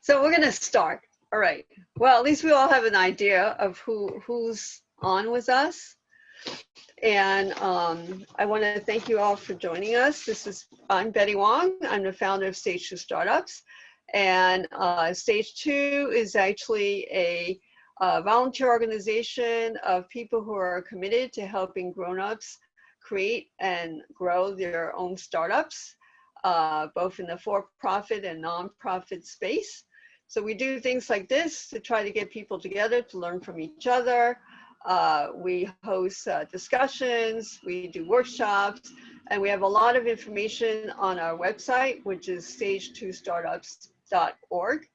So we're going to start. All right. Well, at least we all have an idea of who's on with us. And I want to thank you all for joining us. I'm Betty Wong. I'm the founder of Stage2Startups. And Stage2 is actually a volunteer organization of people who are committed to helping grown-ups create and grow their own startups, both in the for-profit and non-profit space. So we do things like this to try to get people together to learn from each other. We host discussions, we do workshops, and we have a lot of information on our website, which is stage2startups.org.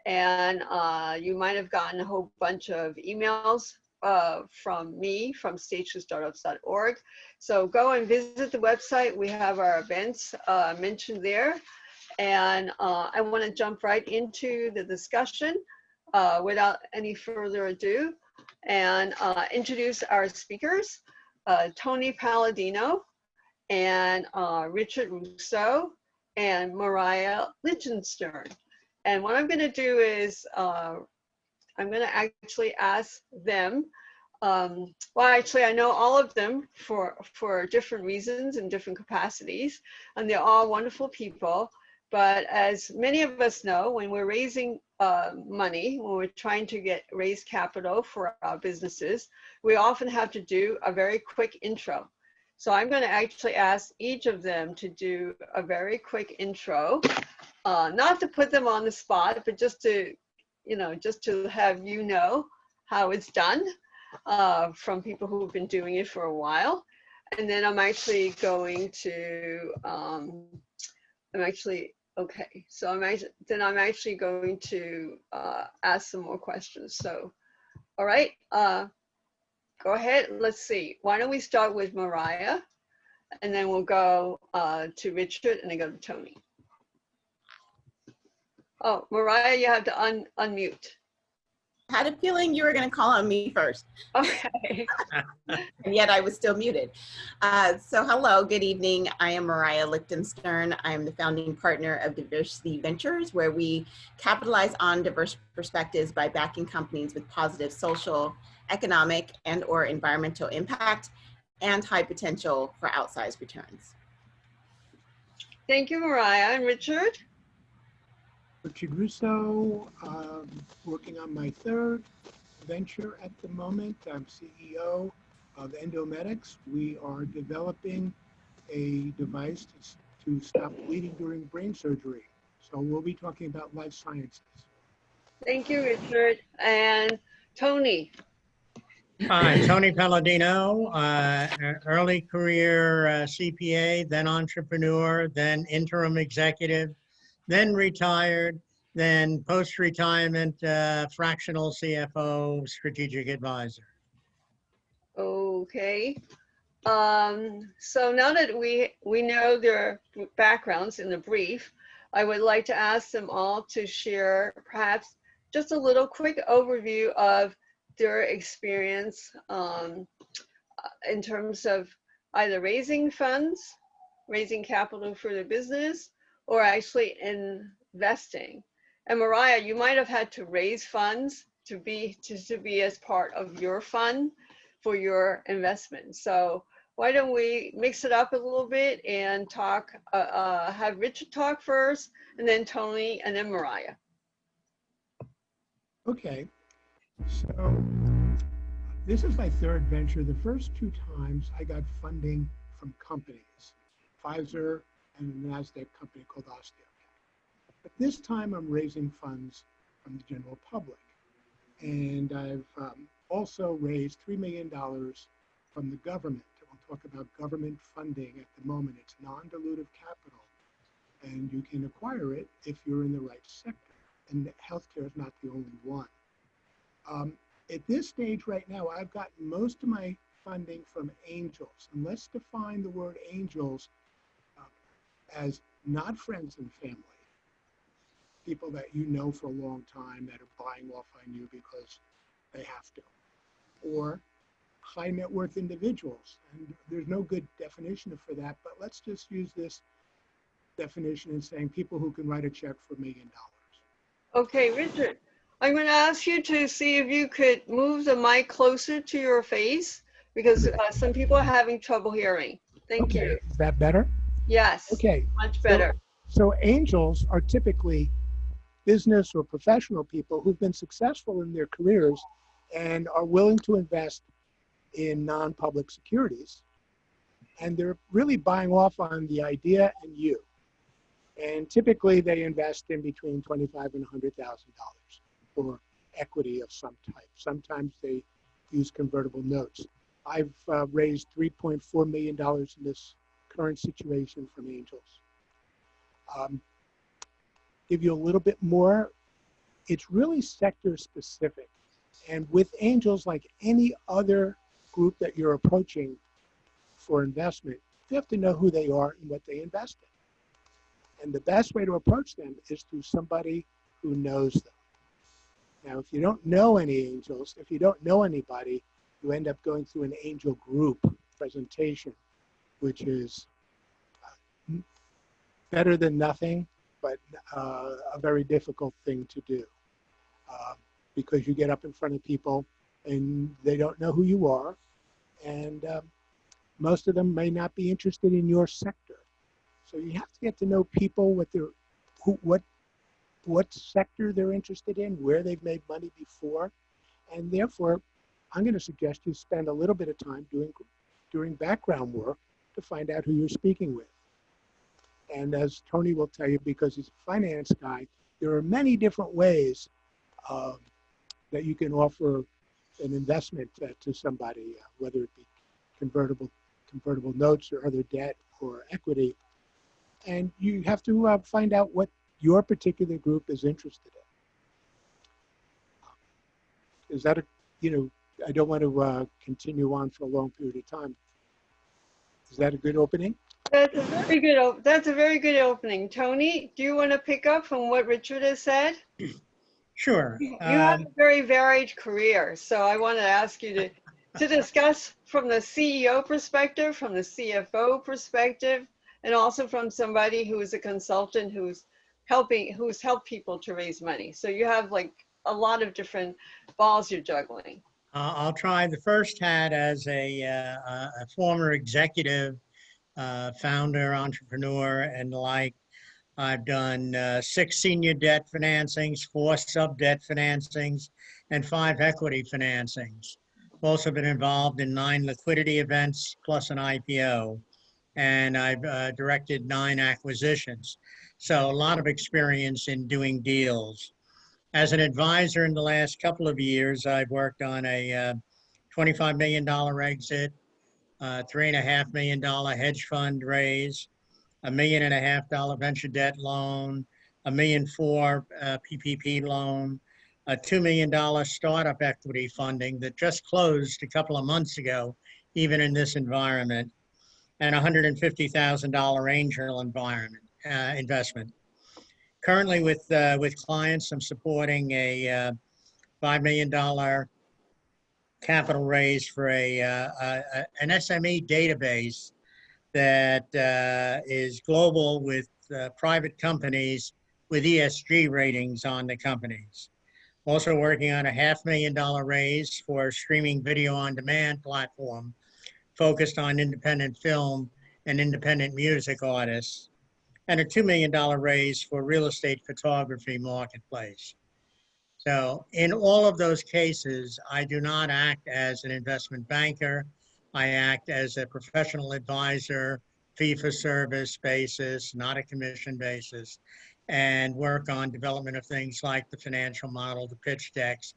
And you might have gotten a whole bunch of emails from me from stage2startups.org. So go and visit the website. We have our events mentioned there. And I want to jump right into the discussion without any further ado and introduce our speakers, Tony Palladino and Richard Russo and Mariah Lichtenstern. And what I'm going to do is I'm going to actually ask them. Well, actually, I know all of them for different reasons and different capacities, and they're all wonderful people. But as many of us know, when we're raising money, when we're trying to raise capital for our businesses, we often have to do a very quick intro. So I'm going to actually ask each of them to do a very quick intro, not to put them on the spot, but just to, just to have how it's done from people who've been doing it for a while. And then I'm actually going to, okay, so I'm actually going to ask some more questions. So, all right, go ahead. Let's see. Why don't we start with Mariah, and then we'll go to Richard, and then go to Tony. Oh, Mariah, you have to unmute. I had a feeling you were going to call on me first. Okay. And yet I was still muted. So hello, good evening. I am Mariah Lichtenstern. I'm the founding partner of DiversityVentures, where we capitalize on diverse perspectives by backing companies with positive social, economic, and/or environmental impact and high potential for outsized returns. Thank you, Mariah. And Richard? Richard Russo, working on my third venture at the moment. I'm CEO of Endomedix. We are developing a device to stop bleeding during brain surgery. So we'll be talking about life sciences. Thank you, Richard. And Tony. Hi, Tony Palladino, early career CPA, then entrepreneur, then interim executive, then retired, then post-retirement fractional CFO, strategic advisor. Okay. So now that we know their backgrounds in the brief, I would like to ask them all to share perhaps just a little quick overview of their experience in terms of either raising funds, raising capital for their business, or actually investing. And Mariah, you might have had to raise funds to be as part of your fund for your investment. So why don't we mix it up a little bit and talk, have Richard talk first, and then Tony, and then Mariah. Okay, so this is my third venture. The first two times I got funding from companies, Pfizer and a NASDAQ company called Osteocare. But this time I'm raising funds from the general public. And I've also raised $3 million from the government. We'll talk about government funding at the moment. It's non-dilutive capital, and you can acquire it if you're in the right sector. And healthcare is not the only one. At this stage right now, I've gotten most of my funding from angels. And let's define the word angels as not friends and family, people that you know for a long time that are buying off on you because they have to, or high net worth individuals. And there's no good definition for that, but let's just use this definition in saying people who can write a check for $1 million. Okay, Richard, I'm going to ask you to see if you could move the mic closer to your face because some people are having trouble hearing. Thank Okay, you. is that better? Yes, Okay, much so, better. so angels are typically business or professional people who've been successful in their careers and are willing to invest in non-public securities. And they're really buying off on the idea and you. And typically they invest in between $25,000 and $100,000 for equity of some type. Sometimes they use convertible notes. I've raised $3.4 million in this current situation from angels. Give you a little bit more. It's really sector specific. And with angels, like any other group that you're approaching for investment, you have to know who they are and what they invest in. And the best way to approach them is through somebody who knows them. Now, if you don't know any angels, if you don't know anybody, you end up going through an angel group presentation, which is better than nothing, but a very difficult thing to do because you get up in front of people and they don't know who you are, and most of them may not be interested in your sector. So you have to get to know people, what sector they're interested in, where they've made money before, and therefore, I'm going to suggest you spend a little bit of time doing background work to find out who you're speaking with. And as Tony will tell you, because he's a finance guy, there are many different ways that you can offer an investment to somebody, whether it be convertible notes or other debt or equity. And you have to find out what your particular group is interested in. Is that I don't want to continue on for a long period of time. Is that a good opening? That's a very good opening. Tony, do you want to pick up from what Richard has said? Sure. You have a very varied career, so I want to ask you to discuss from the CEO perspective, from the CFO perspective, and also from somebody who is a consultant who's helped people to raise money. So you have like a lot of different balls you're juggling. I'll try the first hat as a former executive, founder, entrepreneur, and like. I've done 6 senior debt financings, 4 sub-debt financings, and 5 equity financings. Also been involved in 9 liquidity events plus an IPO, and I've directed 9 acquisitions. So a lot of experience in doing deals. As an advisor in the last couple of years, I've worked on a $25 million exit, $3.5 million hedge fund raise, $1.5 million venture debt loan, $1.4 million PPP loan, a $2 million startup equity funding that just closed a couple of months ago, even in this environment, and $150,000 angel investment. Currently with clients, I'm supporting a $5 million capital raise for an SME database that is global with private companies with ESG ratings on the companies. Also working on a $500,000 raise for a streaming video on demand platform focused on independent film and independent music artists, and a $2 million raise for real estate photography marketplace. So in all of those cases, I do not act as an investment banker. I act as a professional advisor, fee-for-service basis, not a commission basis, and work on development of things like the financial model, the pitch decks,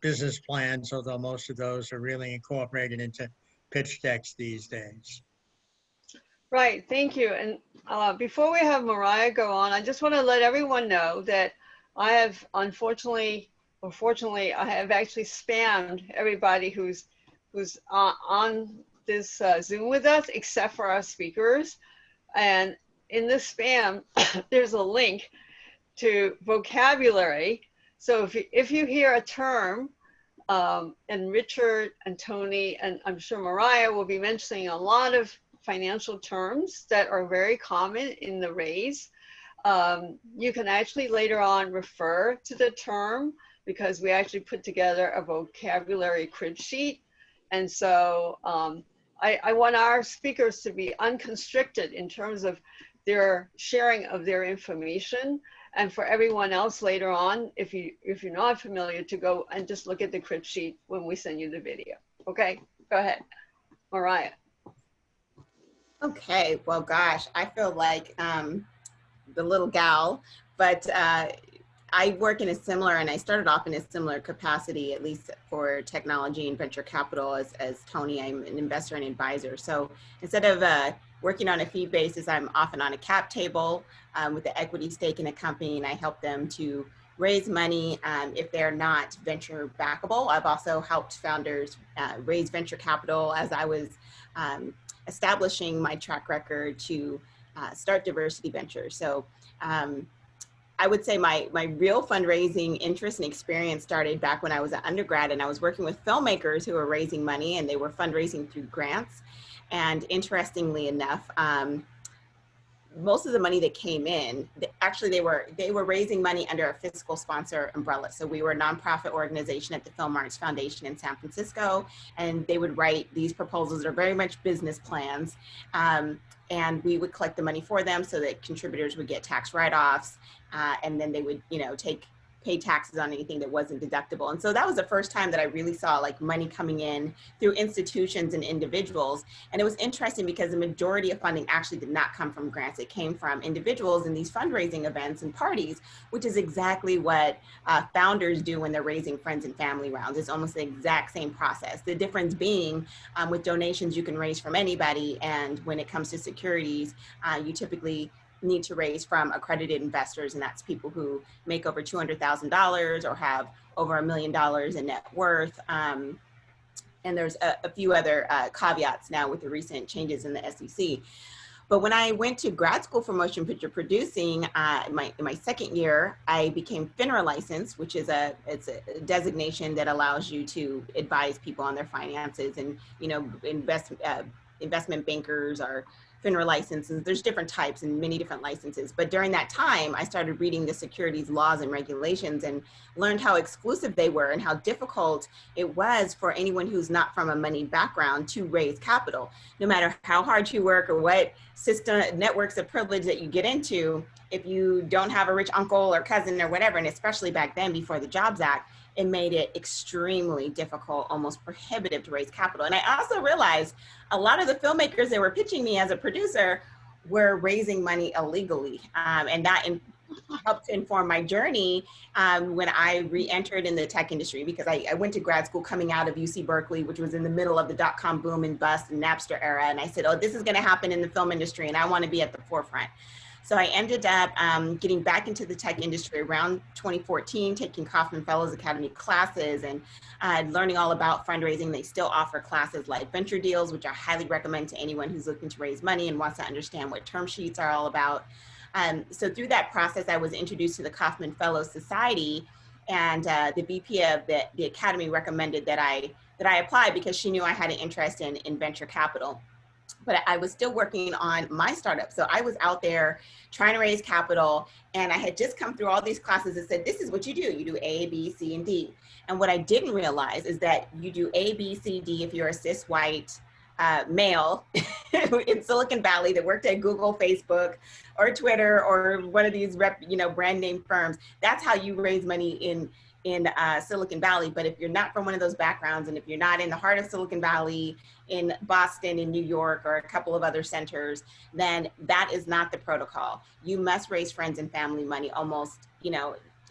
business plans, although most of those are really incorporated into pitch decks these days. Right, thank you. And before we have Mariah go on, I just want to let everyone know that I have unfortunately, or fortunately, I have actually spammed everybody who's on this Zoom with us, except for our speakers. And in this spam, there's a link to vocabulary. So if you hear a term, and Richard and Tony, and I'm sure Mariah will be mentioning a lot of financial terms that are very common in the raise. You can actually later on refer to the term because we actually put together a vocabulary crib sheet. And so I want our speakers to be unconstricted in terms of their sharing of their information. And for everyone else later on, if you're not familiar, to go and just look at the crib sheet when we send you the video. Okay, go ahead, Mariah. Okay, well, gosh, I feel like the little gal, but I work in a similar, and I started off in a similar capacity, at least for technology and venture capital as Tony. I'm an investor and advisor. So instead of working on a fee basis, I'm often on a cap table with the equity stake in a company, and I help them to raise money if they're not venture backable. I've also helped founders raise venture capital as I was establishing my track record to start DiversityVentures. So I would say my real fundraising interest and experience started back when I was an undergrad, and I was working with filmmakers who were raising money, and they were fundraising through grants. And interestingly enough, most of the money that came in, actually they were raising money under a fiscal sponsor umbrella. So we were a nonprofit organization at the Film Arts Foundation in San Francisco, and they would write these proposals that are very much business plans. And we would collect the money for them so that contributors would get tax write-offs, and then they would, pay taxes on anything that wasn't deductible. And so that was the first time that I really saw like money coming in through institutions and individuals. And it was interesting because the majority of funding actually did not come from grants. It came from individuals in these fundraising events and parties, which is exactly what founders do when they're raising friends and family rounds. It's almost the exact same process. The difference being with donations, you can raise from anybody. And when it comes to securities, you typically need to raise from accredited investors, and that's people who make over $200,000 or have over $1 million in net worth. And there's a few other caveats now with the recent changes in the SEC. But when I went to grad school for motion picture producing, in my second year, I became FINRA licensed, which is it's a designation that allows you to advise people on their finances, and investment bankers are FINRA licenses. There's different types and many different licenses. But during that time, I started reading the securities laws and regulations and learned how exclusive they were and how difficult it was for anyone who's not from a money background to raise capital. No matter how hard you work or what system networks of privilege that you get into, if you don't have a rich uncle or cousin or whatever, and especially back then before the Jobs Act, it made it extremely difficult, almost prohibitive to raise capital. And I also realized a lot of the filmmakers that were pitching me as a producer were raising money illegally. And that helped inform my journey when I re-entered in the tech industry, because I went to grad school coming out of UC Berkeley, which was in the middle of the dot-com boom and bust and Napster era. And I said, oh, this is gonna happen in the film industry and I wanna be at the forefront. So I ended up getting back into the tech industry around 2014, taking Kauffman Fellows Academy classes and learning all about fundraising. They still offer classes like Venture Deals, which I highly recommend to anyone who's looking to raise money and wants to understand what term sheets are all about. So through that process, I was introduced to the Kauffman Fellows Society, and the VP of the Academy recommended that I apply because she knew I had an interest in venture capital. But I was still working on my startup. So I was out there trying to raise capital, and I had just come through all these classes that said, this is what you do. You do A, B, C, and D. And what I didn't realize is that you do A, B, C, D if you're a cis white male in Silicon Valley that worked at Google, Facebook, or Twitter, or one of these brand name firms. That's how you raise money in Silicon Valley. But if you're not from one of those backgrounds, and if you're not in the heart of Silicon Valley, in Boston, in New York, or a couple of other centers, then that is not the protocol. You must raise friends and family money almost,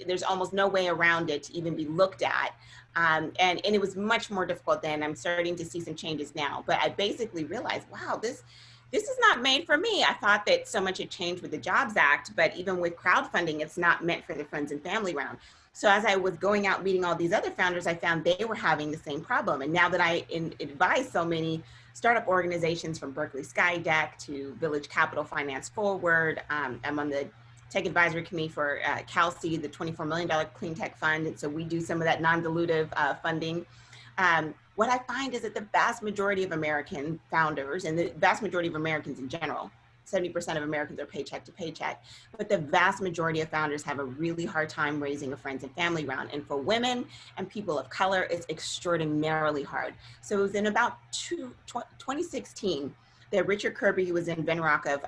there's almost no way around it to even be looked at. And it was much more difficult then. I'm starting to see some changes now, but I basically realized, wow, this is not made for me. I thought that so much had changed with the Jobs Act, but even with crowdfunding, it's not meant for the friends and family round. So as I was going out meeting all these other founders, I found they were having the same problem. And now that I advise so many startup organizations, from Berkeley Skydeck to Village Capital Finance Forward, I'm on the tech advisory committee for CalC, the $24 million clean tech fund. And so we do some of that non-dilutive funding. What I find is that the vast majority of American founders, and the vast majority of Americans in general, 70% of Americans are paycheck to paycheck, but the vast majority of founders have a really hard time raising a friends and family round. And for women and people of color, it's extraordinarily hard. So it was in about 2016 that Richard Kirby, who was in Venrock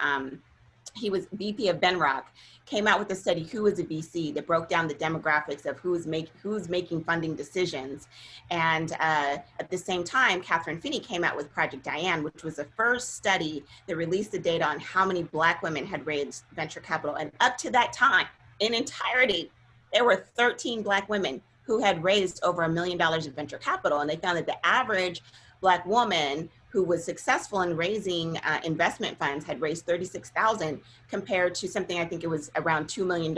he was VP of Venrock, came out with a study, Who is a VC, that broke down the demographics of who's making funding decisions. And at the same time, Catherine Finney came out with Project Diane, which was the first study that released the data on how many Black women had raised venture capital. And up to that time, in entirety, there were 13 Black women who had raised over $1 million in venture capital. And they found that the average Black woman who was successful in raising investment funds had raised $36,000 compared to something, I think it was around $2 million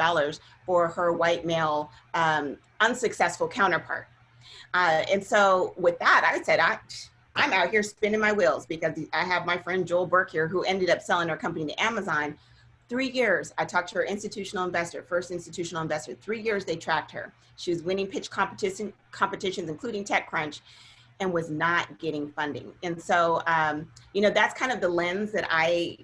for her white male unsuccessful counterpart. And so with that, I said, I'm out here spinning my wheels, because I have my friend Joel Burke here, who ended up selling her company to Amazon. 3 years, I talked to her institutional investor, first institutional investor. 3 years they tracked her. She was winning pitch competitions, including TechCrunch, and was not getting funding. And so, you know, that's kind of the lens that I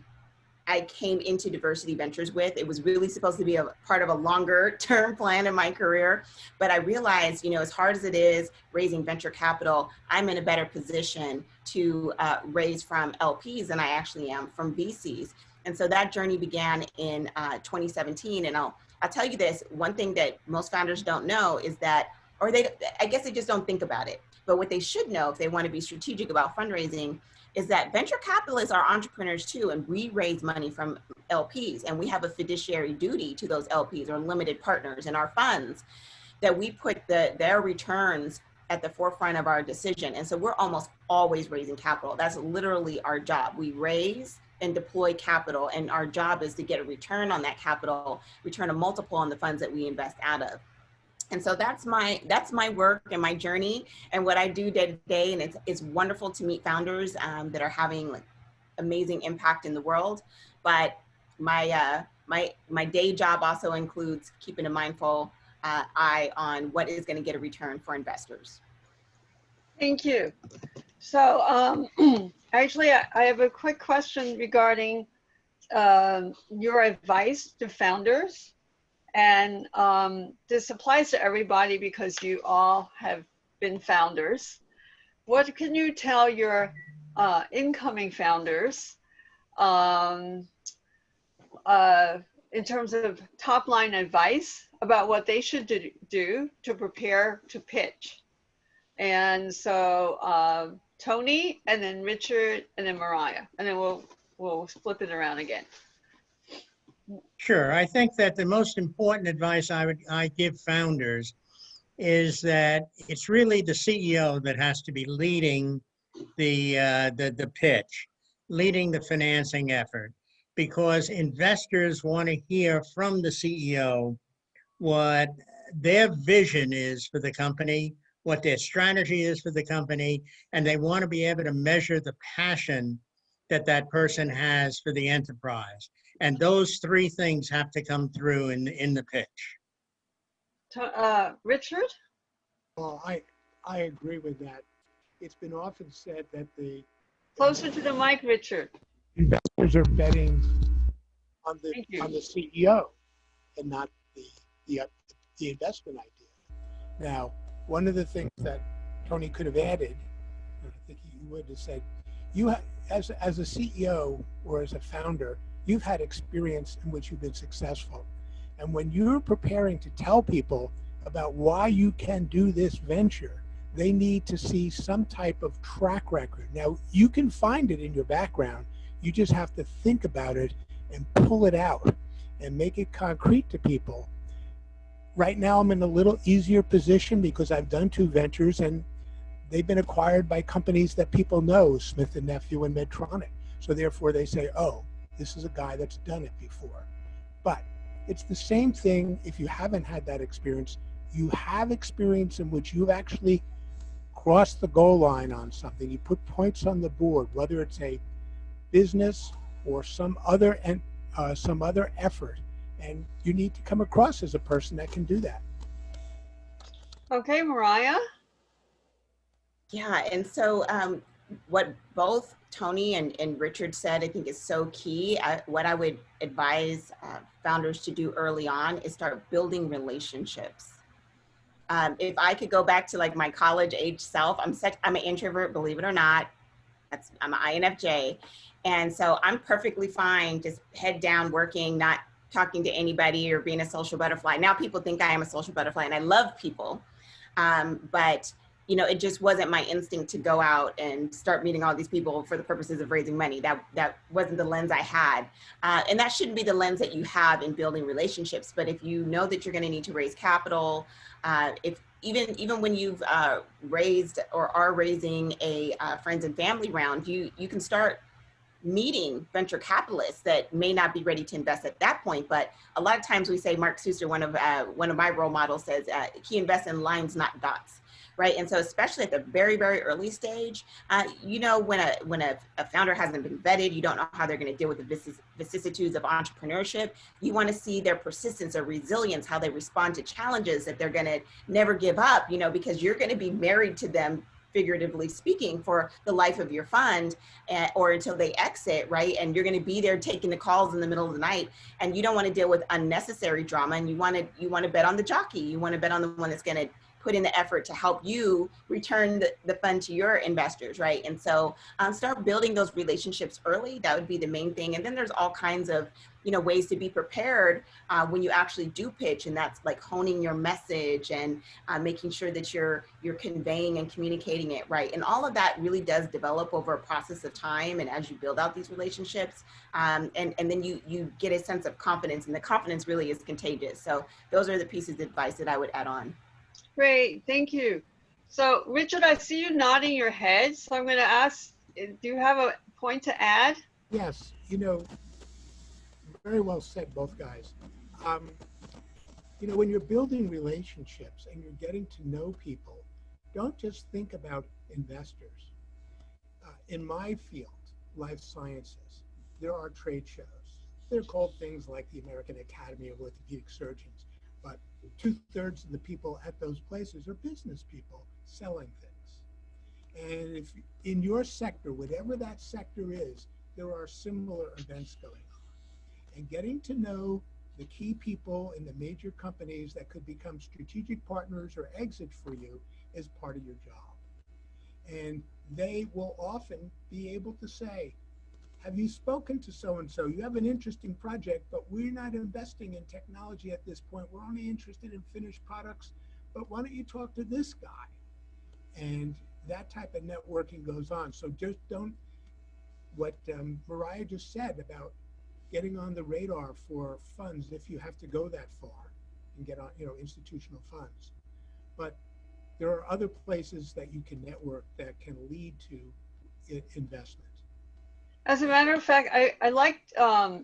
came into Diversity Ventures with. It was really supposed to be a part of a longer term plan in my career. But I realized, you know, as hard as it is raising venture capital, I'm in a better position to raise from LPs than I actually am from VCs. And so that journey began in 2017. And I'll tell you this, one thing that most founders don't know is that, or I guess they just don't think about it. But what they should know if they want to be strategic about fundraising is that venture capitalists are entrepreneurs too, and we raise money from LPs, and we have a fiduciary duty to those LPs or limited partners in our funds, that we put their returns at the forefront of our decision. And so we're almost always raising capital. That's literally our job. We raise and deploy capital, and our job is to get a return on that capital, return a multiple on the funds that we invest out of. And so that's my work and my journey and what I do day to day. And it's wonderful to meet founders that are having like amazing impact in the world. But my day job also includes keeping a mindful eye on what is going to get a return for investors. Thank you. So actually, I have a quick question regarding your advice to founders. And this applies to everybody because you all have been founders. What can you tell your incoming founders in terms of top line advice about what they should do to prepare to pitch? And so Tony, and then Richard, and then Mariah, and then we'll flip it around again. Sure. I think that the most important advice I give founders is that it's really the CEO that has to be leading the pitch, leading the financing effort, because investors want to hear from the CEO what their vision is for the company, what their strategy is for the company, and they want to be able to measure the passion that that person has for the enterprise. And those three things have to come through in the pitch. Richard? Well, I agree with that. It's been often said that the Closer to the mic, Richard. investors are betting on the CEO and not the investment idea. Now, one of the things that Tony could have added, and I think he would have said, as a CEO or as a founder, you've had experience in which you've been successful. And when you're preparing to tell people about why you can do this venture, they need to see some type of track record. Now, you can find it in your background. You just have to think about it and pull it out and make it concrete to people. Right now, I'm in a little easier position because I've done 2 ventures and they've been acquired by companies that people know, Smith & Nephew and Medtronic. So therefore they say, oh, this is a guy that's done it before. But it's the same thing if you haven't had that experience. You have experience in which you've actually crossed the goal line on something. You put points on the board, whether it's a business or some other effort. And you need to come across as a person that can do that. Okay, Mariah? Yeah, and so what both Tony and Richard said, I think is so key. What I would advise founders to do early on is start building relationships. If I could go back to like my college age self, I'm an introvert, believe it or not. I'm an INFJ. And so I'm perfectly fine just head down working, not talking to anybody or being a social butterfly. Now people think I am a social butterfly and I love people. But you know, it just wasn't my instinct to go out and start meeting all these people for the purposes of raising money. That wasn't the lens I had. And that shouldn't be the lens that you have in building relationships. But if you know that you're going to need to raise capital, if even when you've raised or are raising a friends and family round, you can start meeting venture capitalists that may not be ready to invest at that point. But a lot of times we say, Mark Suster, one of my role models, says he invests in lines, not dots. Right. And so especially at the very, very early stage, you know, when a founder hasn't been vetted, you don't know how they're going to deal with the vicissitudes of entrepreneurship. You want to see their persistence or resilience, how they respond to challenges, that they're going to never give up, you know, because you're going to be married to them, figuratively speaking, for the life of your fund, or until they exit, right? And you're going to be there taking the calls in the middle of the night, and you don't want to deal with unnecessary drama, and you want to bet on the jockey. You want to bet on the one that's going to put in the effort to help you return the fund to your investors, right? And so start building those relationships early. That would be the main thing. And then there's all kinds of, you know, ways to be prepared when you actually do pitch, and that's like honing your message and making sure that you're conveying and communicating it right. And all of that really does develop over a process of time, and as you build out these relationships, and then you get a sense of confidence, and the confidence really is contagious. So those are the pieces of advice that I would add on. Great, thank you. So Richard, I see you nodding your head, so I'm going to ask, do you have a point to add? Yes, you know, very well said, both guys. You know, when you're building relationships and you're getting to know people, don't just think about investors. In my field, life sciences, there are trade shows. They're called things like the American Academy of Orthopedic Surgeons, but 2/3 of the people at those places are business people selling things. And if in your sector, whatever that sector is, there are similar events going on. And getting to know the key people in the major companies that could become strategic partners or exit for you is part of your job. And they will often be able to say, have you spoken to so-and-so? You have an interesting project, but we're not investing in technology at this point. We're only interested in finished products, but why don't you talk to this guy? And that type of networking goes on. So just don't, what Mariah just said about getting on the radar for funds, if you have to go that far and get on, you know, institutional funds. But there are other places that you can network that can lead to investment. As a matter of fact, I liked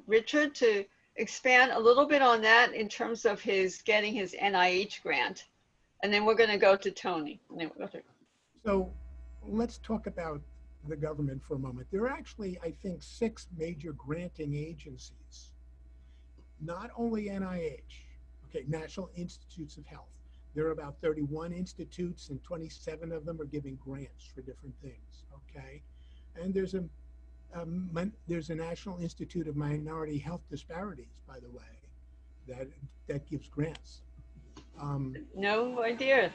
Richard to expand a little bit on that in terms of his getting his NIH grant. And then we're going to go to Tony. So let's talk about the government for a moment. There are actually, I think, 6 major granting agencies, not only NIH, okay, National Institutes of Health. There are about 31 institutes, and 27 of them are giving grants for different things, okay? And there's a National Institute of Minority Health Disparities, by the way, that gives grants. No idea.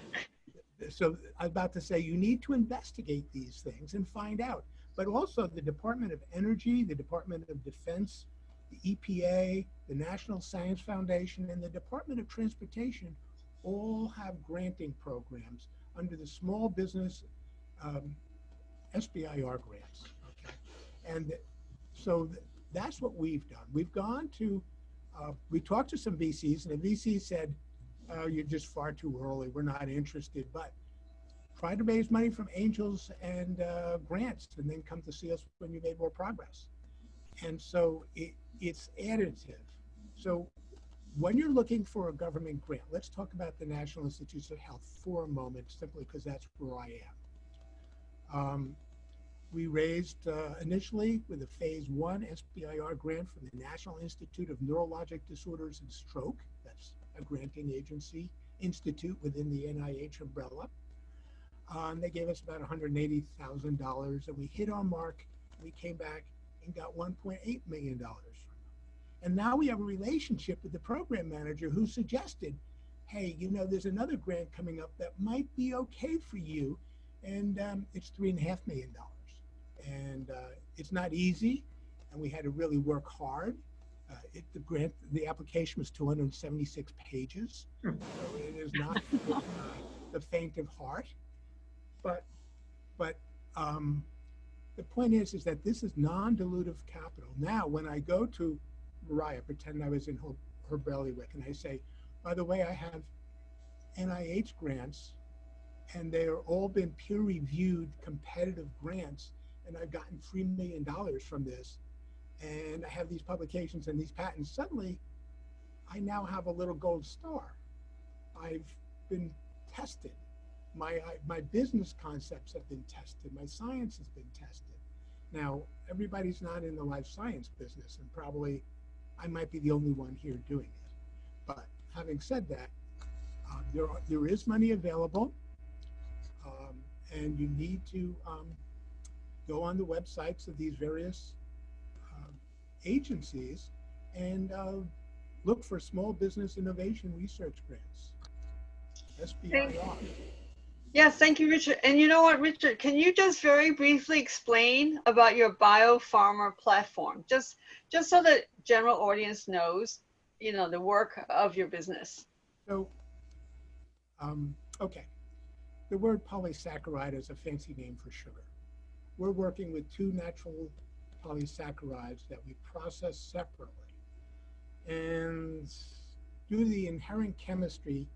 So I'm about to say, you need to investigate these things and find out. But also the Department of Energy, the Department of Defense, the EPA, the National Science Foundation, and the Department of Transportation all have granting programs under the Small Business SBIR grants. Okay? And so that's what we've done. We've gone to, we talked to some VCs, and the VC said, you're just far too early, we're not interested, but try to raise money from angels and grants, and then come to see us when you made more progress. And so it's additive. So when you're looking for a government grant, let's talk about the National Institutes of Health for a moment, simply because that's where I am. We raised initially with a phase 1 SBIR grant from the National Institute of Neurologic Disorders and Stroke. That's a granting agency institute within the NIH umbrella. They gave us about $180,000, and we hit our mark. We came back and got $1.8 million from them. And now we have a relationship with the program manager who suggested, hey, you know, there's another grant coming up that might be okay for you, and it's $3.5 million. And it's not easy, and we had to really work hard. The application was 276 pages, so it is not for the faint of heart. But the point is that this is non-dilutive capital. Now, when I go to Mariah, pretend I was in her bailiwick, and I say, by the way, I have NIH grants, and they are all been peer-reviewed competitive grants, and I've gotten $3 million from this, and I have these publications and these patents. Suddenly, I now have a little gold star. I've been tested. My business concepts have been tested. My science has been tested. Now, everybody's not in the life science business, and probably I might be the only one here doing it. But having said that, there is money available, and you need to go on the websites of these various agencies and look for small business innovation research grants. SBIR. Yes, thank you, Richard. And you know what, Richard, can you just very briefly explain about your biopharma platform, just so that general audience knows, you know, the work of your business? So, okay, the word polysaccharide is a fancy name for sugar. We're working with two natural polysaccharides that we process separately, and due to the inherent chemistry,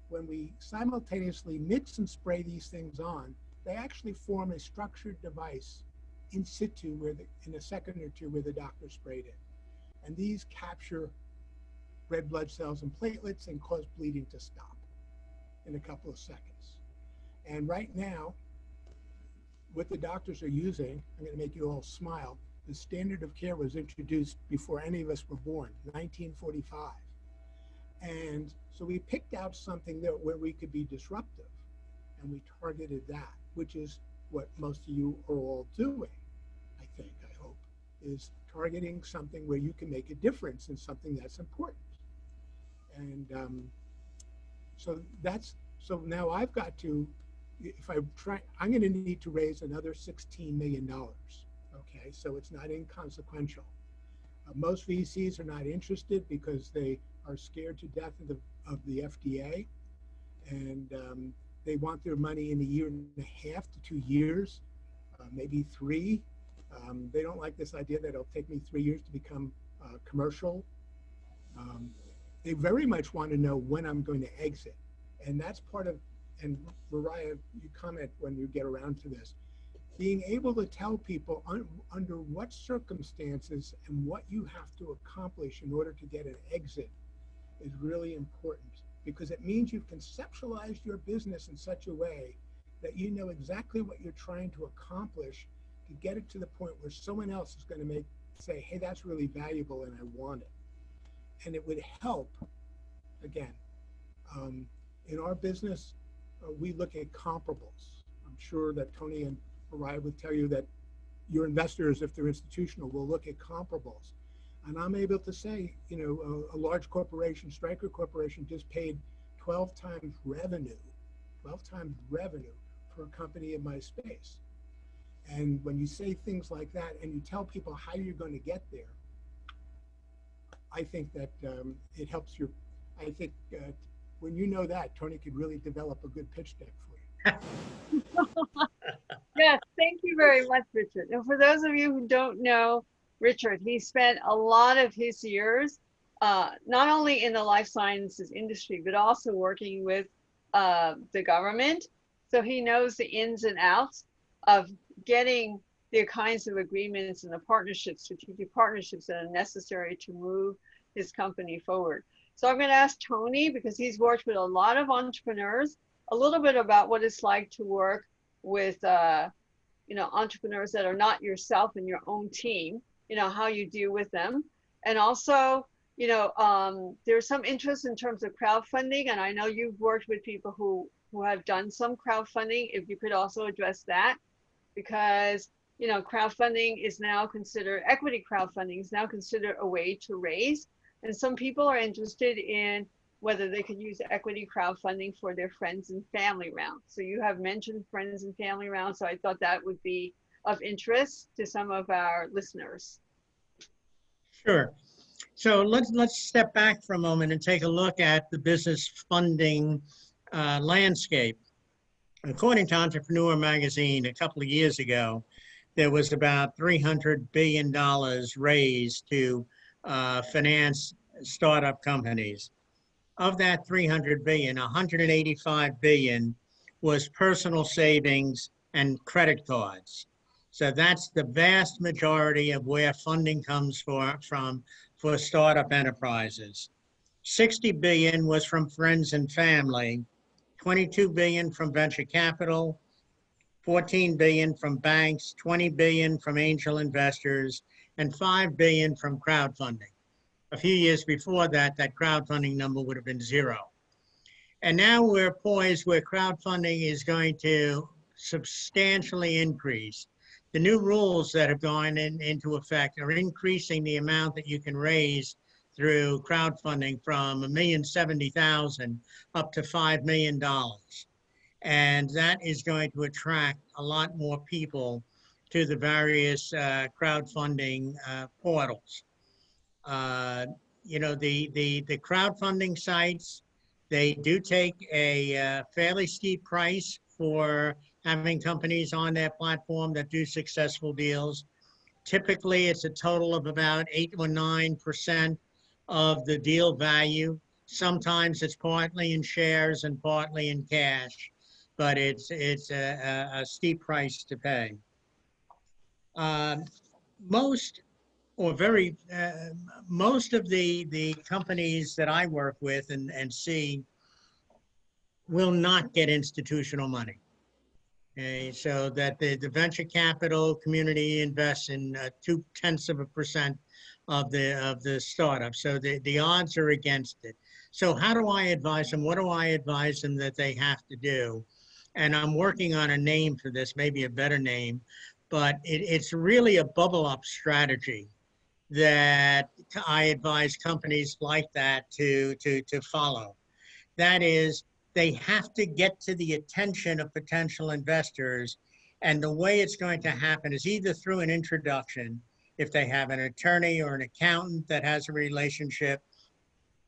when we simultaneously mix and spray these things on, they actually form a structured device in situ in a second or two where the doctor sprayed it. And these capture red blood cells and platelets and cause bleeding to stop in a couple of seconds. And right now, what the doctors are using, I'm going to make you all smile, the standard of care was introduced before any of us were born, 1945. And so we picked out something there where we could be disruptive, and we targeted that, which is what most of you are all doing, I hope, is targeting something where you can make a difference in something that's important. And so now I've got to, I'm going to need to raise another $16 million. Okay, so it's not inconsequential. Most VCs are not interested because they are scared to death of the FDA, and they want their money in a year and a half to 2 years, maybe 3. They don't like this idea that it'll take me 3 years to become commercial. They very much want to know when I'm going to exit, and that's part of, and Mariah, you comment when you get around to this, being able to tell people under what circumstances and what you have to accomplish in order to get an exit is really important, because it means you've conceptualized your business in such a way that you know exactly what you're trying to accomplish to get it to the point where someone else is going to say, hey, that's really valuable and I want it. And it would help, again, in our business, we look at comparables. I'm sure that Tony and Mariah would tell you that your investors, if they're institutional, will look at comparables. And I'm able to say, you know, a large corporation, Stryker Corporation, just paid 12 times revenue for a company in my space. And when you say things like that and you tell people how you're going to get there, I think that it helps your, I think when you know that, Tony could really develop a good pitch deck for you. Yes, thank you very much, Richard. And for those of you who don't know Richard, he spent a lot of his years, not only in the life sciences industry, but also working with the government. So he knows the ins and outs of getting the kinds of agreements and the partnerships, strategic partnerships that are necessary to move his company forward. So I'm going to ask Tony, because he's worked with a lot of entrepreneurs, a little bit about what it's like to work with you know, entrepreneurs that are not yourself and your own team, you know, how you deal with them. And also, you know, there's some interest in terms of crowdfunding, and I know you've worked with people who who have done some crowdfunding, if you could also address that, because crowdfunding is now considered, equity crowdfunding is now considered a way to raise. And some people are interested in whether they could use equity crowdfunding for their friends and family rounds. So you have mentioned friends and family rounds, so I thought that would be of interest to some of our listeners. Sure. So let's step back for a moment and take a look at the business funding landscape. According to Entrepreneur Magazine, a couple of years ago, there was about $300 billion raised to finance startup companies. Of that 300 billion, 185 billion was personal savings and credit cards. So that's the vast majority of where funding comes from for startup enterprises. 60 billion was from friends and family, 22 billion from venture capital, 14 billion from banks, 20 billion from angel investors, and 5 billion from crowdfunding. A few years before that, that crowdfunding number would have been 0. And now we're poised where crowdfunding is going to substantially increase. The new rules that have gone into effect are increasing the amount that you can raise through crowdfunding from $1,070,000 up to $5 million. And that is going to attract a lot more people to the various crowdfunding portals. The crowdfunding sites, they do take a fairly steep price for having companies on their platform that do successful deals. Typically, it's a total of about 8 or 9% of the deal value. Sometimes it's partly in shares and partly in cash, but it's a steep price to pay. Most of the companies that I work with and see will not get institutional money. Okay, so that the venture capital community invests in 0.2% of the startup. So the odds are against it. So how do I advise them? What do I advise them that they have to do? And I'm working on a name for this, maybe a better name, but it's really a bubble up strategy that I advise companies like that to follow. That is, they have to get to the attention of potential investors. And the way it's going to happen is either through an introduction, if they have an attorney or an accountant that has a relationship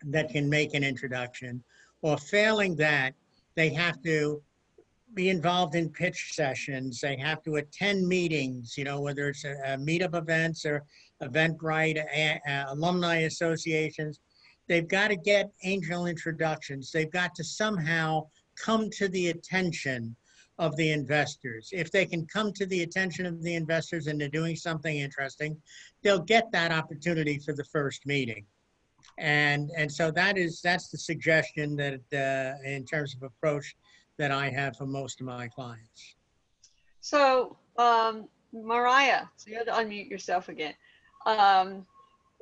that can make an introduction, or failing that, they have to be involved in pitch sessions. They have to attend meetings, whether it's a meetup events or Eventbrite, alumni associations. They've got to get angel introductions. They've got to somehow come to the attention of the investors. If they can come to the attention of the investors and they're doing something interesting, they'll get that opportunity for the first meeting. And so that's the suggestion that in terms of approach that I have for most of my clients. So Mariah, so you have to unmute yourself again.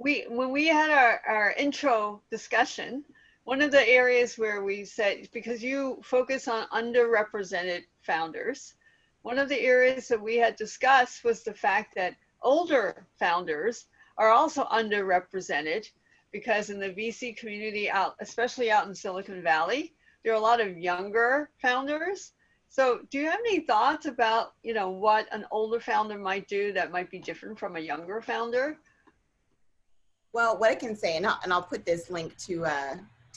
When we had our intro discussion, one of the areas where we said, because you focus on underrepresented founders, one of the areas that we had discussed was the fact that older founders are also underrepresented, because in the VC community, especially out in Silicon Valley, there are a lot of younger founders. So do you have any thoughts about, what an older founder might do that might be different from a younger founder? Well, what I can say, and I'll put this link to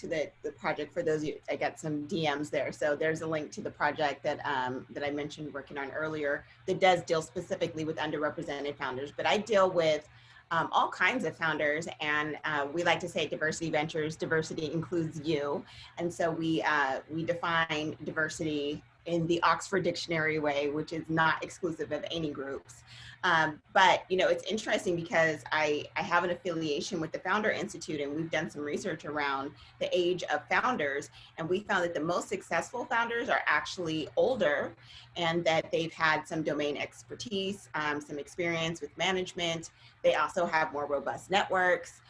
the project for those of you, I got some DMs there. So there's a link to the project that I mentioned working on earlier that does deal specifically with underrepresented founders, but I deal with all kinds of founders, and we like to say at DiversityVentures, diversity includes you. And so we define diversity in the Oxford Dictionary way, which is not exclusive of any groups. But, you know, it's interesting because I have an affiliation with the Founder Institute, and we've done some research around the age of founders. And we found that the most successful founders are actually older, and that they've had some domain expertise, some experience with management. They also have more robust networks.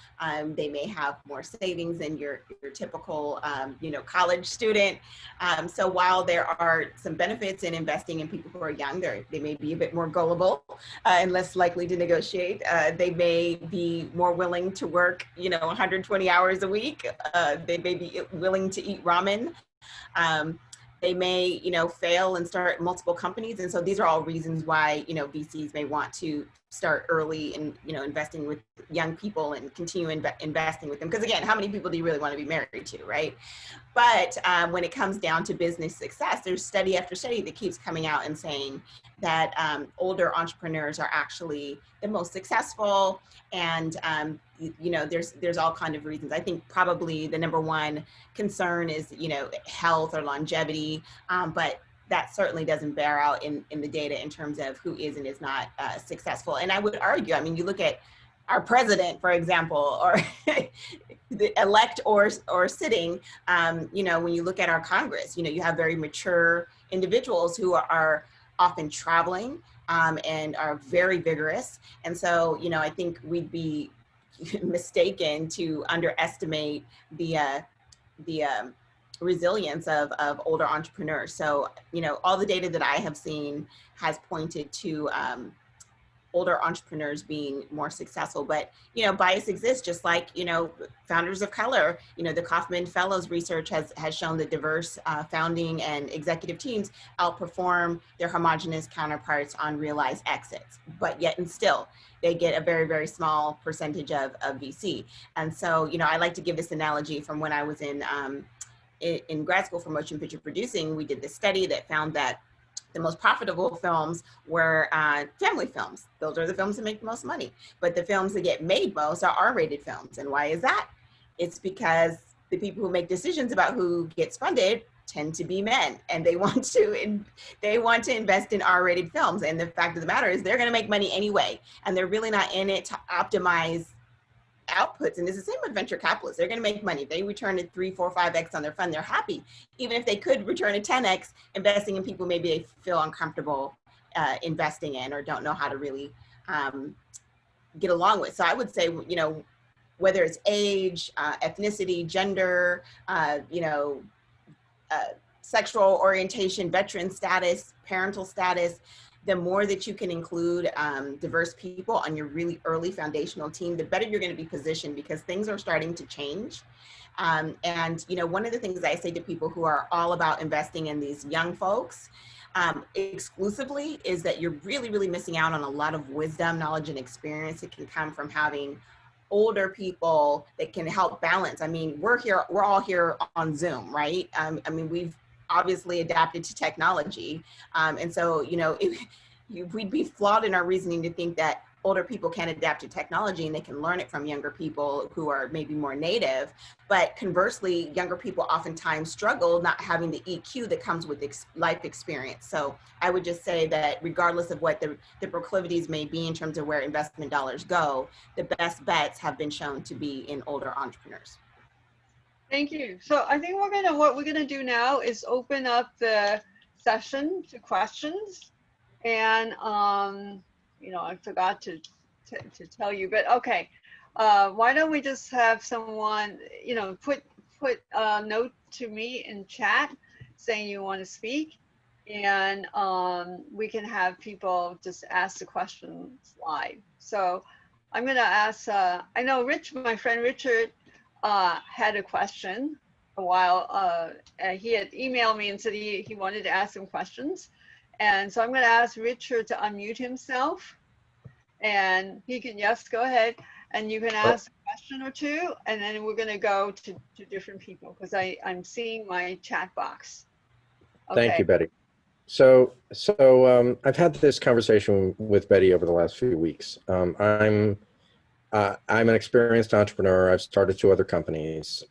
They may have more savings than your typical, you know, college student. So while there are some benefits in investing in people who are young, they may be a bit more gullible and less likely to negotiate. They may be more willing to work, you know, 120 hours a week. They may be willing to eat ramen. They may, you know, fail and start multiple companies. And so these are all reasons why, you know, VCs may want to start early and, you know, investing with young people and continue investing with them. Because again, how many people do you really want to be married to, right? But when it comes down to business success, there's study after study that keeps coming out and saying that older entrepreneurs are actually the most successful. And, you know, there's all kind of reasons. I think probably the number one concern is, you know, health or longevity, but that certainly doesn't bear out in the data in terms of who is and is not successful. And I would argue, I mean, you look at our president, for example, or the elect or sitting, you know, when you look at our Congress, you know, you have very mature individuals who are often traveling and are very vigorous. And so, you know, I think we'd be mistaken to underestimate the resilience of older entrepreneurs. So, you know, all the data that I have seen has pointed to older entrepreneurs being more successful. But, you know, bias exists, just like, you know, founders of color. You know, the Kauffman Fellows research has shown that diverse founding and executive teams outperform their homogenous counterparts on realized exits, but yet and still they get a very, very small percentage of VC. And so, you know, I like to give this analogy from when I was in grad school for motion picture producing. We did this study that found that the most profitable films were family films. Those are the films that make the most money. But the films that get made most are R-rated films. And why is that? It's because the people who make decisions about who gets funded tend to be men, and they want to invest in R-rated films. And the fact of the matter is they're going to make money anyway, and they're really not in it to optimize outputs. And it's the same with venture capitalists. They're going to make money. If they return a 3, 4, 5x on their fund, they're happy. Even if they could return a 10x, investing in people maybe they feel uncomfortable investing in or don't know how to really get along with. So I would say, you know, whether it's age, ethnicity, gender, you know, sexual orientation, veteran status, parental status, the more that you can include diverse people on your really early foundational team, the better you're going to be positioned, because things are starting to change. And, you know, one of the things I say to people who are all about investing in these young folks exclusively is that you're really, really missing out on a lot of wisdom, knowledge, and experience that can come from having older people that can help balance. I mean, we're all here on Zoom, right? I mean, we've obviously adapted to technology. And so, you know, we'd be flawed in our reasoning to think that older people can adapt to technology and they can learn it from younger people who are maybe more native. But conversely, younger people oftentimes struggle not having the EQ that comes with life experience. So I would just say that regardless of what the proclivities may be in terms of where investment dollars go, the best bets have been shown to be in older entrepreneurs. Thank you. So I think what we're gonna do now is open up the session to questions. And you know, I forgot to tell you, but okay. Why don't we just have someone, you know, put a note to me in chat saying you want to speak, and we can have people just ask the questions live. So I'm gonna ask. I know my friend Richard had a question a while. He had emailed me and said he wanted to ask some questions. And so I'm going to ask Richard to unmute himself, and he can, yes, go ahead. And you can ask a question or two, and then we're going to go to different people, because I'm seeing my chat box. Okay. Thank you, Betty. So I've had this conversation with Betty over the last few weeks. I'm an experienced entrepreneur. I've started 2 other companies.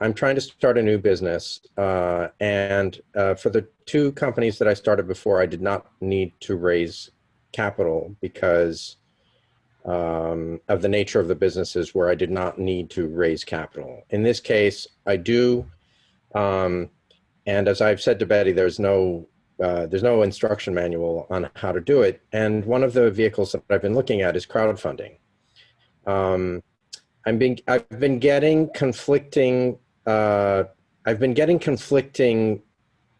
I'm trying to start a new business. And for the two companies that I started before, I did not need to raise capital because of the nature of the businesses where I did not need to raise capital. In this case, I do. And as I've said to Betty, there's no instruction manual on how to do it. And one of the vehicles that I've been looking at is crowdfunding. I've been getting conflicting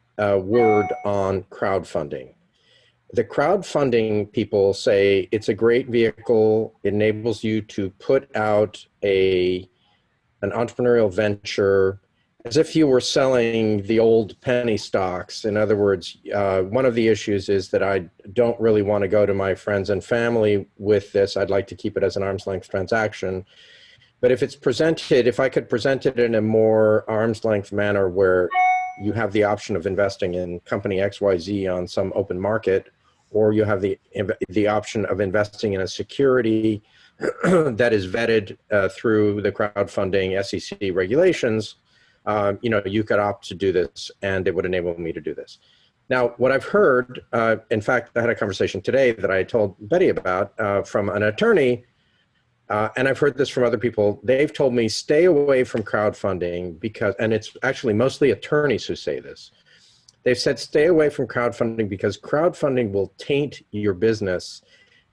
word on crowdfunding. The crowdfunding people say it's a great vehicle. It enables you to put out an entrepreneurial venture as if you were selling the old penny stocks. In other words, one of the issues is that I don't really want to go to my friends and family with this. I'd like to keep it as an arm's length transaction. But if I could present it in a more arm's length manner where you have the option of investing in company XYZ on some open market, or you have the option of investing in a security that is vetted through the crowdfunding SEC regulations, you could opt to do this, and it would enable me to do this. Now, what I've heard, in fact, I had a conversation today that I told Betty about from an attorney, and I've heard this from other people. They've told me stay away from crowdfunding and it's actually mostly attorneys who say this. They've said stay away from crowdfunding because crowdfunding will taint your business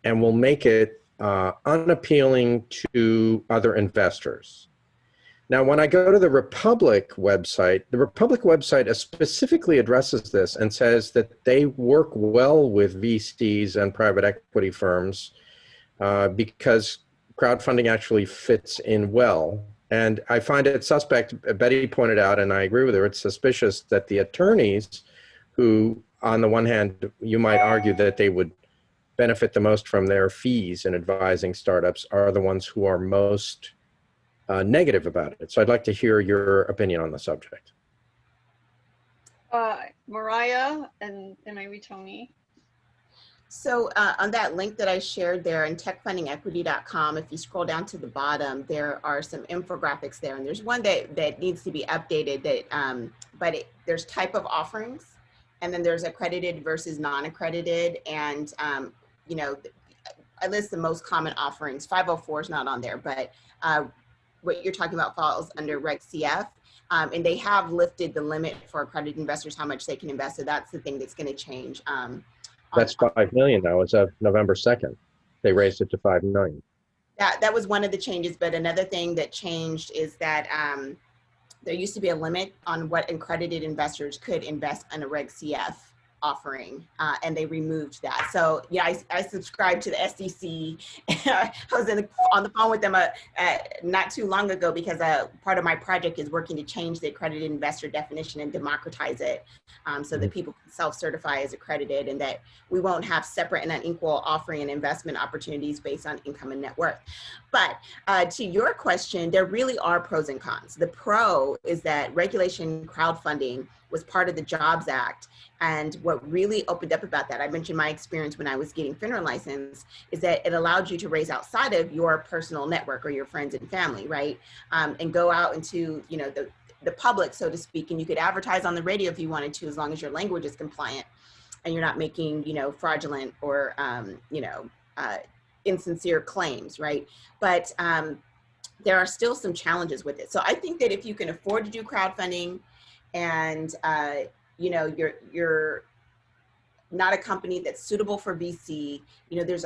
and will make it unappealing to other investors. Now, when I go to the Republic website specifically addresses this and says that they work well with VCs and private equity firms because crowdfunding actually fits in well. And I find it suspect, Betty pointed out, and I agree with her, it's suspicious that the attorneys who, on the one hand, you might argue that they would benefit the most from their fees in advising startups are the ones who are most negative about it. So I'd like to hear your opinion on the subject. Mariah and maybe Tony. So on that link that I shared there in techfundingequity.com, if you scroll down to the bottom, there are some infographics there. And there's one that needs to be updated there's type of offerings, and then there's accredited versus non-accredited. And, I list the most common offerings. 504 is not on there, but what you're talking about falls under Reg CF. And they have lifted the limit for accredited investors, how much they can invest. So that's the thing that's going to change. That's 5 million now as of November 2nd. They raised it to 5 million. That was one of the changes, but another thing that changed is that there used to be a limit on what accredited investors could invest in a Reg CF offering, and they removed that. So yeah, I subscribed to the SEC. I was on the phone with them not too long ago because part of my project is working to change the accredited investor definition and democratize it so that people can self-certify as accredited, and that we won't have separate and unequal offering and investment opportunities based on income and net worth. But to your question, there really are pros and cons. The pro is that regulation crowdfunding was part of the Jobs Act. And what really opened up about that, I mentioned my experience when I was getting FINRA license, is that it allowed you to raise outside of your personal network or your friends and family, right? And go out into, the public, so to speak, and you could advertise on the radio if you wanted to, as long as your language is compliant and you're not making, fraudulent or, insincere claims, right? But there are still some challenges with it. So I think that if you can afford to do crowdfunding and, you're not a company that's suitable for VC, there's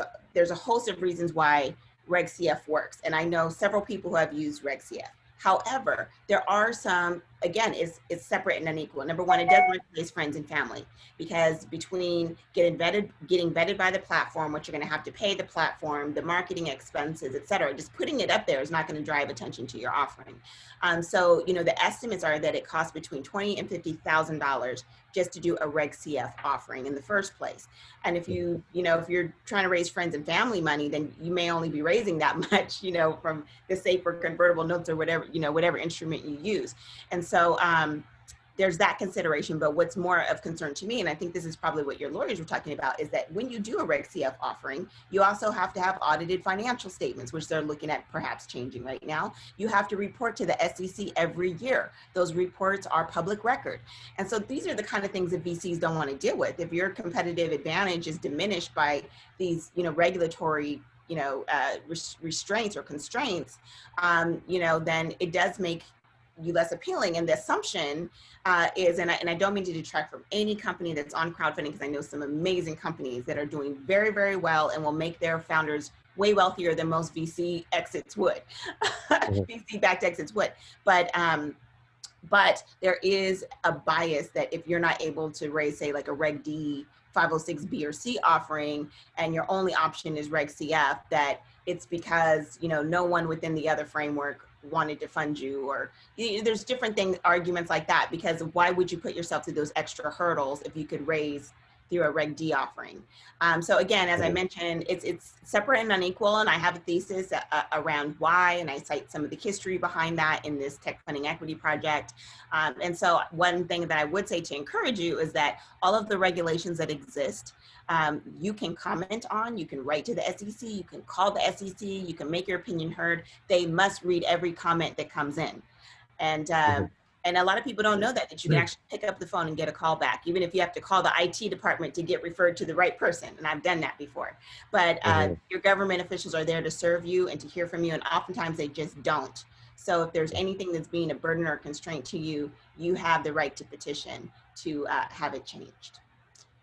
a host of reasons why Reg CF works. And I know several people who have used Reg CF. However, there are some, again, it's separate and unequal. Number one, it doesn't replace friends and family, because between getting vetted by the platform, what you're going to have to pay the platform, the marketing expenses, et cetera, just putting it up there is not going to drive attention to your offering. So, the estimates are that it costs between $20,000 and $50,000 just to do a Reg CF offering in the first place. And if if you're trying to raise friends and family money, then you may only be raising that much, from the safe or convertible notes or whatever, whatever instrument you use. And so, there's that consideration. But what's more of concern to me, and I think this is probably what your lawyers were talking about, is that when you do a Reg CF offering, you also have to have audited financial statements, which they're looking at perhaps changing right now. You have to report to the SEC every year. Those reports are public record. And so these are the kind of things that VCs don't want to deal with. If your competitive advantage is diminished by these, regulatory, restraints or constraints, then it does make you less appealing. And the assumption is, and I don't mean to detract from any company that's on crowdfunding, because I know some amazing companies that are doing very, very well and will make their founders way wealthier than most VC exits would, VC-backed exits would. But there is a bias that if you're not able to raise, say, like a Reg D, 506B or C offering, and your only option is Reg CF, that it's because, no one within the other framework wanted to fund you, or there's different arguments like that, because why would you put yourself to those extra hurdles if you could raise through a Reg D offering? So again, as I mentioned, it's separate and unequal, and I have a thesis around why, and I cite some of the history behind that in this tech funding equity project. And so one thing that I would say to encourage you is that all of the regulations that exist, you can comment on, you can write to the SEC, you can call the SEC, you can make your opinion heard. They must read every comment that comes in. And a lot of people don't know that you can actually pick up the phone and get a call back, even if you have to call the IT department to get referred to the right person. And I've done that before. But your government officials are there to serve you and to hear from you. And oftentimes they just don't. So if there's anything that's being a burden or constraint to you, you have the right to petition to have it changed.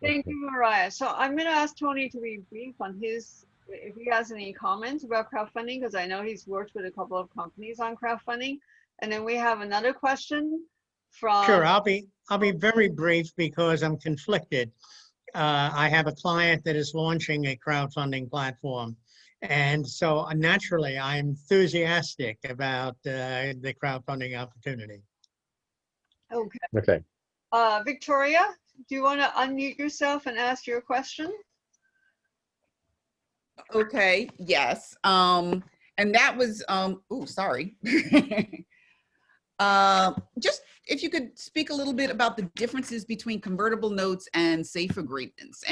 Thank you, Mariah. So I'm going to ask Tony to be brief on if he has any comments about crowdfunding, because I know he's worked with a couple of companies on crowdfunding. And then we have another question from. Sure, I'll be very brief because I'm conflicted. I have a client that is launching a crowdfunding platform, and so naturally I'm enthusiastic about the crowdfunding opportunity. Okay. Victoria, do you want to unmute yourself and ask your question? Okay. Yes. And that was sorry. Just if you could speak a little bit about the differences between convertible notes and safe agreements,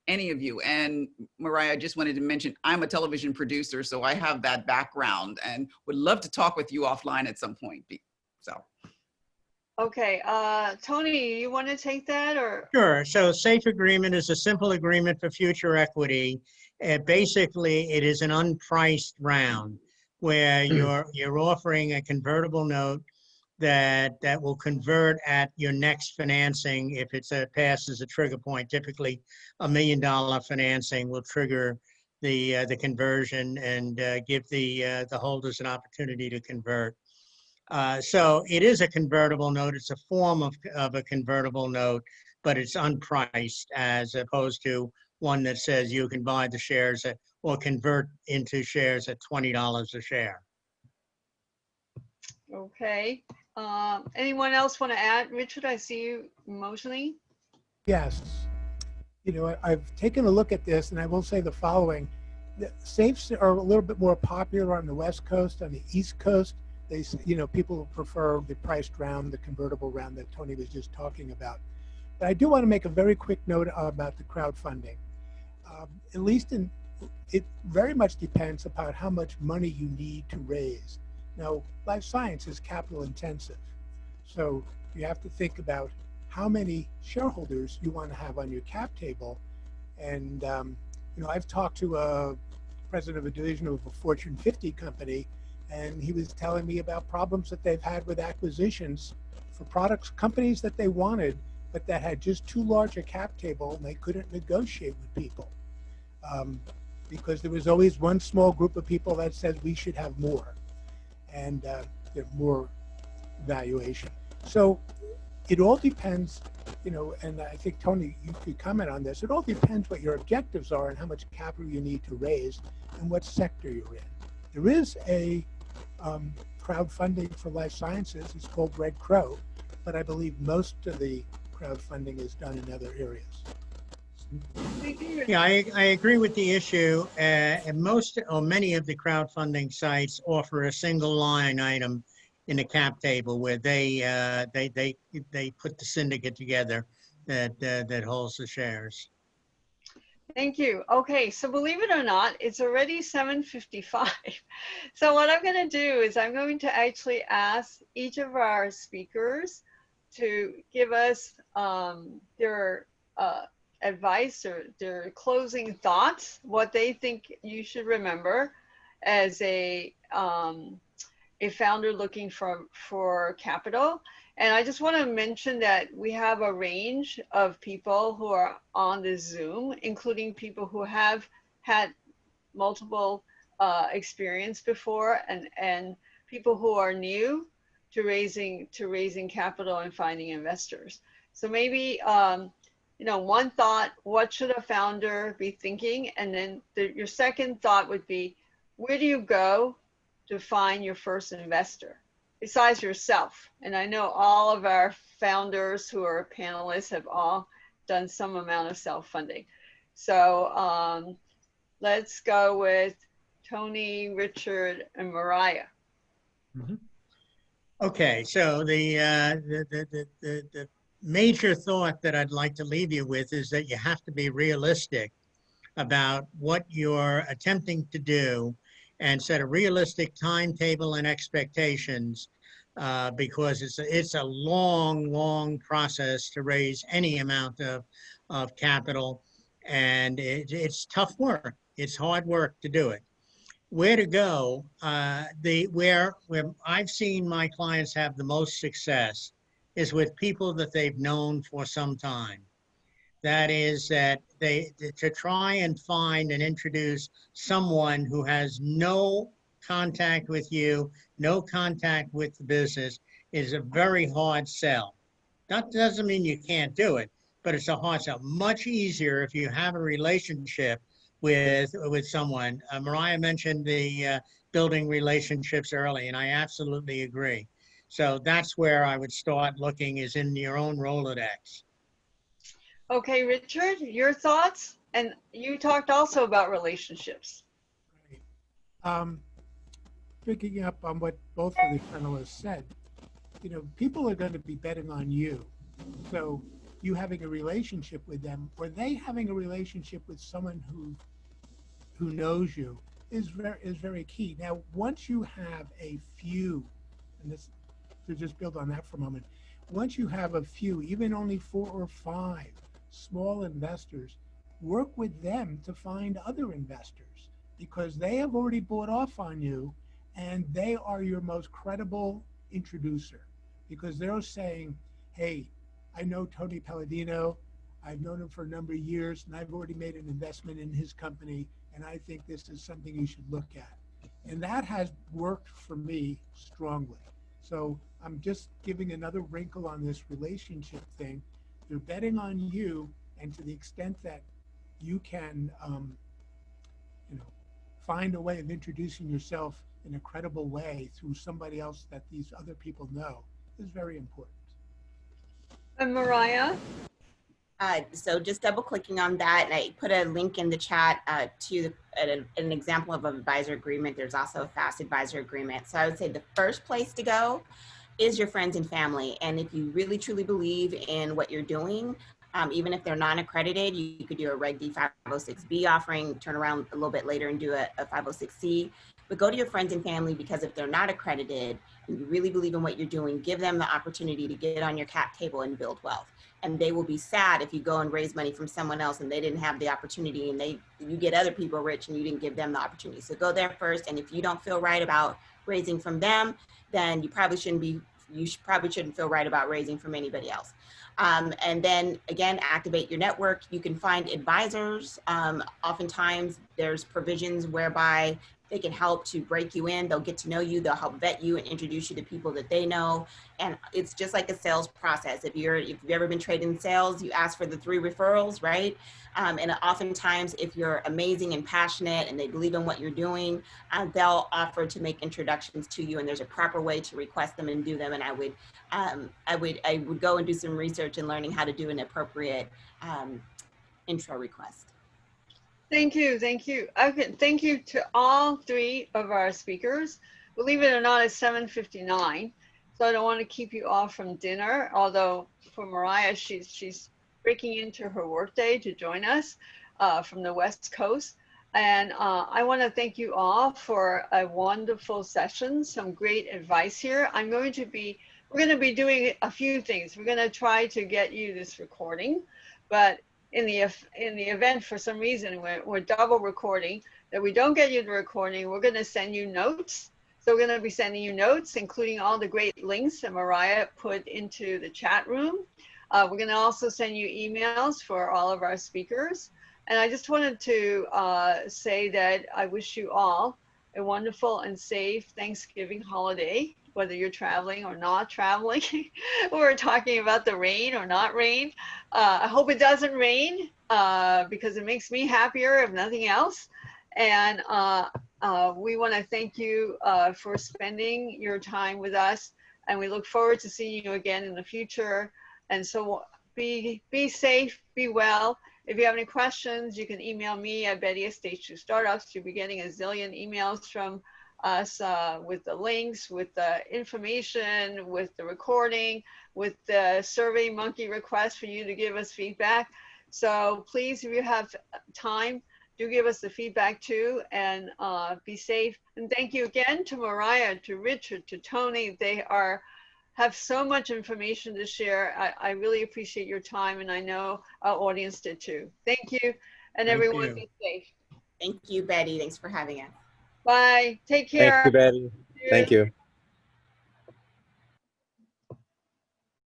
any of you. And Mariah, I just wanted to mention, I'm a television producer, so I have that background and would love to talk with you offline at some point. So. Okay, Tony, you want to take that or? Sure. So safe agreement is a simple agreement for future equity. Basically, it is an unpriced round where you're offering a convertible note that will convert at your next financing if it passes a trigger point. Typically, $1 million financing will trigger the conversion and give the holders an opportunity to convert. So it is a convertible note. It's a form of a convertible note, but it's unpriced as opposed to one that says you can buy the shares or convert into shares at $20 a share. Okay. Anyone else want to add? Richard, I see you motioning. Yes. I've taken a look at this, and I will say the following. The safes are a little bit more popular on the West Coast. On the East Coast, people prefer the priced round, the convertible round that Tony was just talking about. But I do want to make a very quick note about the crowdfunding. It very much depends upon how much money you need to raise. Now, life science is capital intensive. So you have to think about how many shareholders you want to have on your cap table. And, I've talked to a president of a division of a Fortune 50 company, and he was telling me about problems that they've had with acquisitions for companies that they wanted, but that had just too large a cap table and they couldn't negotiate with people. Because there was always one small group of people that said we should have more and more valuation. So it all depends, and I think, Tony, you could comment on this. It all depends what your objectives are and how much capital you need to raise and what sector you're in. There is a crowdfunding for life sciences. It's called Red Crow, but I believe most of the crowdfunding is done in other areas. Yeah, I agree with the issue. And most or many of the crowdfunding sites offer a single line item in the cap table where they put the syndicate together that holds the shares. Thank you. Okay, so believe it or not, it's already 7:55. So what I'm going to do is I'm going to actually ask each of our speakers to give us their advice or their closing thoughts, what they think you should remember as a founder looking for capital. And I just want to mention that we have a range of people who are on this Zoom, including people who have had multiple experience before, and people who are new to raising capital and finding investors. So maybe one thought: what should a founder be thinking? And then your second thought would be: where do you go to find your first investor besides yourself? And I know all of our founders who are panelists have all done some amount of self-funding. So let's go with Tony, Richard, and Mariah. Mm-hmm. Okay, so the major thought that I'd like to leave you with is that you have to be realistic about what you're attempting to do and set a realistic timetable and expectations, because it's a long process to raise any amount of capital, and it's tough work. It's hard work to do it. Where to go? Where I've seen my clients have the most success is with people that they've known for some time. That is that to try and find and introduce someone who has no contact with you, no contact with the business, is a very hard sell. That doesn't mean you can't do it, but it's a hard sell. Much easier if you have a relationship with someone. Mariah mentioned the building relationships early, and I absolutely agree. So that's where I would start looking, is in your own Rolodex. Okay, Richard, your thoughts? And you talked also about relationships. Right. Picking up on what both of the panelists said, people are going to be betting on you. So you having a relationship with them, or they having a relationship with someone who knows you, is very key. Now, once you have a few, and this, to just build on that for a moment, once you have a few, even only 4 or 5 small investors, work with them to find other investors, because they have already bought off on you, and they are your most credible introducer, because they're saying, hey, I know Tony Palladino, I've known him for a number of years, and I've already made an investment in his company, and I think this is something you should look at. And that has worked for me strongly. So I'm just giving another wrinkle on this relationship thing. They're betting on you, and to the extent that you can find a way of introducing yourself in a credible way through somebody else that these other people know is very important. And Mariah? So just double clicking on that, and I put a link in the chat to an example of an advisor agreement. There's also a fast advisor agreement. So I would say the first place to go is your friends and family. And if you really truly believe in what you're doing, even if they're non-accredited, you could do a Reg D 506B offering, turn around a little bit later and do a 506C. But go to your friends and family, because if they're not accredited and you really believe in what you're doing, give them the opportunity to get on your cap table and build wealth. And they will be sad if you go and raise money from someone else and they didn't have the opportunity, and you get other people rich and you didn't give them the opportunity. So go there first. And if you don't feel right about raising from them, then you probably shouldn't feel right about raising from anybody else. And then again, activate your network. You can find advisors. Oftentimes there's provisions whereby they can help to break you in. They'll get to know you. They'll help vet you and introduce you to people that they know. And it's just like a sales process. If you've ever been trained in sales, you ask for the 3 referrals, right? And oftentimes, if you're amazing and passionate and they believe in what you're doing, they'll offer to make introductions to you. And there's a proper way to request them and do them. And I would go and do some research in learning how to do an appropriate intro request. Thank you. Okay, thank you to all 3 of our speakers. believe it or not, it's 7:59. So I don't want to keep you off from dinner. Although for Mariah, she's breaking into her workday to join us from the West Coast. And I want to thank you all for a wonderful session, some great advice here. We're going to be doing a few things. We're going to try to get you this recording, but in the event for some reason we're double recording, that we don't get you the recording, we're going to send you notes. So we're going to be sending you notes, including all the great links that Mariah put into the chat room. We're going to also send you emails for all of our speakers. And I just wanted to say that I wish you all a wonderful and safe Thanksgiving holiday, whether you're traveling or not traveling. We're talking about the rain or not rain. I hope it doesn't rain because it makes me happier, if nothing else. And we want to thank you for spending your time with us. And we look forward to seeing you again in the future. And so be safe, be well. If you have any questions, you can email me at Betty at Stage2Startups. You'll be getting a zillion emails from us with the links, with the information, with the recording, with the Survey Monkey request for you to give us feedback. So please, if you have time, do give us the feedback too, and be safe. And thank you again to Mariah, to Richard, to Tony. They have so much information to share. I really appreciate your time, and I know our audience did too. Thank you, and Thank everyone you. be safe. Thank you, Betty. Thanks for having us. Bye. Take Thank care. you, Betty. Thank you.